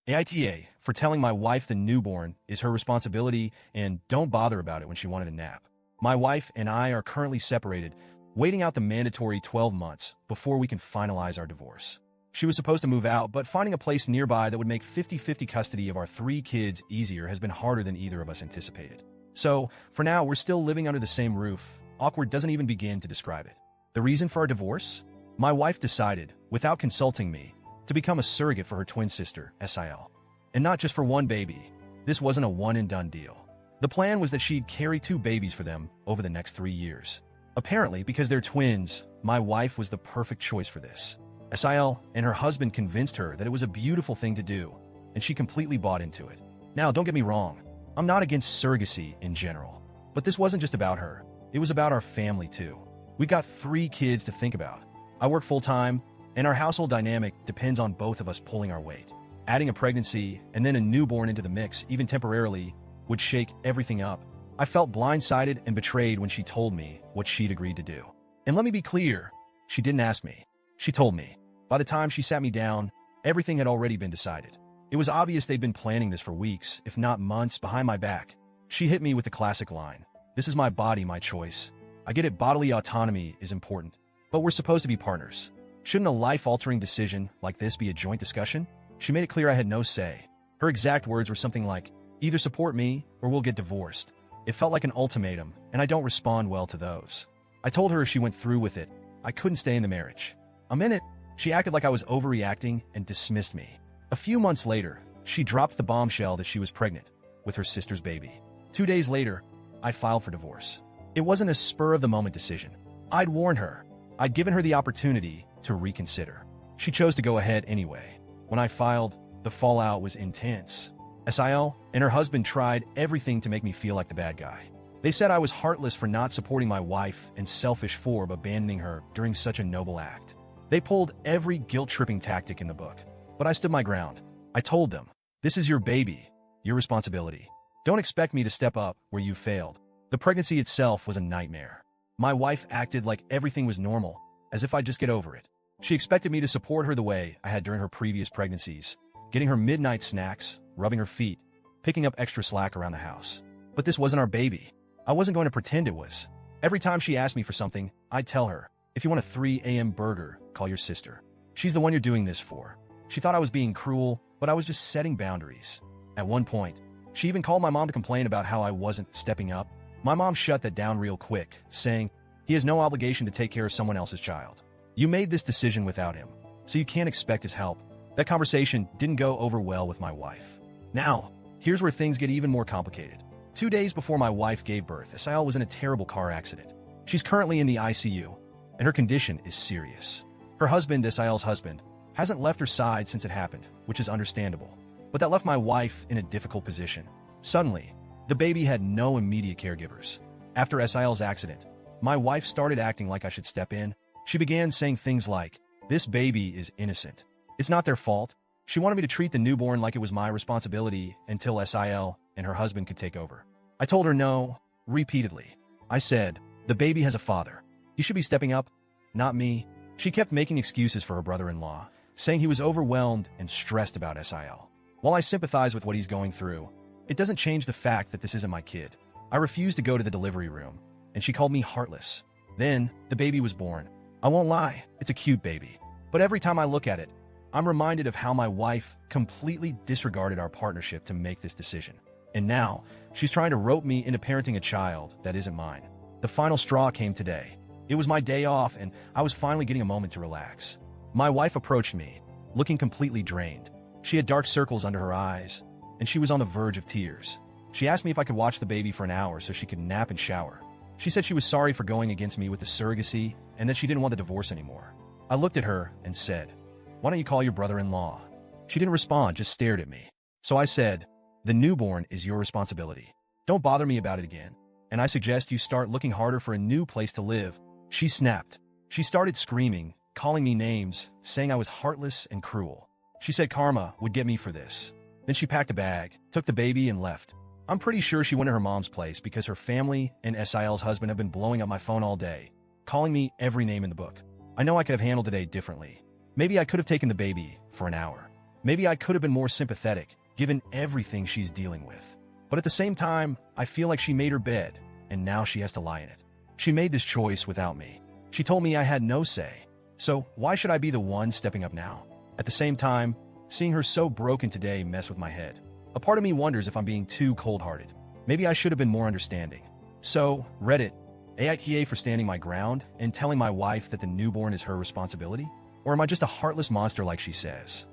AITA for telling my wife the newborn is her responsibility and don't bother about it when she wanted a nap. My wife and I are currently separated, waiting out the mandatory 12 months before we can finalize our divorce. She was supposed to move out, but finding a place nearby that would make 50-50 custody of our 3 kids easier has been harder than either of us anticipated. So, for now, we're still living under the same roof. Awkward doesn't even begin to describe it. The reason for our divorce? My wife decided, without consulting me, to become a surrogate for her twin sister, SIL. And not just for one baby. This wasn't a one-and-done deal. The plan was that she'd carry 2 babies for them over the next 3 years. Apparently, because they're twins, my wife was the perfect choice for this. SIL and her husband convinced her that it was a beautiful thing to do, and she completely bought into it. Now, don't get me wrong. I'm not against surrogacy in general. But this wasn't just about her. It was about our family, too. We've got 3 kids to think about. I work full-time, and our household dynamic depends on both of us pulling our weight. Adding a pregnancy and then a newborn into the mix, even temporarily, would shake everything up. I felt blindsided and betrayed when she told me what she'd agreed to do. And let me be clear, she didn't ask me. She told me. By the time she sat me down, everything had already been decided. It was obvious they'd been planning this for weeks, if not months, behind my back. She hit me with the classic line. This is my body, my choice. I get it, bodily autonomy is important, but we're supposed to be partners. Shouldn't a life-altering decision like this be a joint discussion? She made it clear I had no say. Her exact words were something like, either support me or we'll get divorced. It felt like an ultimatum, and I don't respond well to those. I told her if she went through with it, I couldn't stay in the marriage. A minute, she acted like I was overreacting and dismissed me. A few months later, she dropped the bombshell that she was pregnant with her sister's baby. 2 days later, I filed for divorce. It wasn't a spur-of-the-moment decision. I'd warned her. I'd given her the opportunity to reconsider. She chose to go ahead anyway. When I filed, the fallout was intense. SIL and her husband tried everything to make me feel like the bad guy. They said I was heartless for not supporting my wife and selfish for abandoning her during such a noble act. They pulled every guilt-tripping tactic in the book, but I stood my ground. I told them, this is your baby, your responsibility. Don't expect me to step up where you failed. The pregnancy itself was a nightmare. My wife acted like everything was normal, as if I'd just get over it. She expected me to support her the way I had during her previous pregnancies, getting her midnight snacks, rubbing her feet, picking up extra slack around the house. But this wasn't our baby. I wasn't going to pretend it was. Every time she asked me for something, I'd tell her, if you want a 3 a.m. burger, call your sister. She's the one you're doing this for. She thought I was being cruel, but I was just setting boundaries. At one point, she even called my mom to complain about how I wasn't stepping up. My mom shut that down real quick, saying, he has no obligation to take care of someone else's child. You made this decision without him, so you can't expect his help. That conversation didn't go over well with my wife. Now, here's where things get even more complicated. 2 days before my wife gave birth, SIL was in a terrible car accident. She's currently in the ICU, and her condition is serious. Her husband, SIL's husband, hasn't left her side since it happened, which is understandable. But that left my wife in a difficult position. Suddenly, the baby had no immediate caregivers. After SIL's accident, my wife started acting like I should step in. She began saying things like, this baby is innocent. It's not their fault. She wanted me to treat the newborn like it was my responsibility until SIL and her husband could take over. I told her no, repeatedly. I said, the baby has a father. He should be stepping up, not me. She kept making excuses for her brother-in-law, saying he was overwhelmed and stressed about SIL. While I sympathize with what he's going through, it doesn't change the fact that this isn't my kid. I refused to go to the delivery room, and she called me heartless. Then, the baby was born. I won't lie, it's a cute baby. But every time I look at it, I'm reminded of how my wife completely disregarded our partnership to make this decision. And now, she's trying to rope me into parenting a child that isn't mine. The final straw came today. It was my day off, and I was finally getting a moment to relax. My wife approached me, looking completely drained. She had dark circles under her eyes, and she was on the verge of tears. She asked me if I could watch the baby for an hour so she could nap and shower. She said she was sorry for going against me with the surrogacy and that she didn't want the divorce anymore. I looked at her and said, why don't you call your brother-in-law? She didn't respond, just stared at me. So I said, the newborn is your responsibility. Don't bother me about it again. And I suggest you start looking harder for a new place to live. She snapped. She started screaming, calling me names, saying I was heartless and cruel. She said karma would get me for this. Then she packed a bag, took the baby, and left. I'm pretty sure she went to her mom's place because her family and SIL's husband have been blowing up my phone all day, calling me every name in the book. I know I could have handled today differently. Maybe I could have taken the baby for an hour. Maybe I could have been more sympathetic, given everything she's dealing with. But at the same time, I feel like she made her bed, and now she has to lie in it. She made this choice without me. She told me I had no say. So why should I be the one stepping up now? At the same time, seeing her so broken today mess with my head. A part of me wonders if I'm being too cold-hearted. Maybe I should have been more understanding. So, Reddit, AITA for standing my ground and telling my wife that the newborn is her responsibility? Or am I just a heartless monster like she says?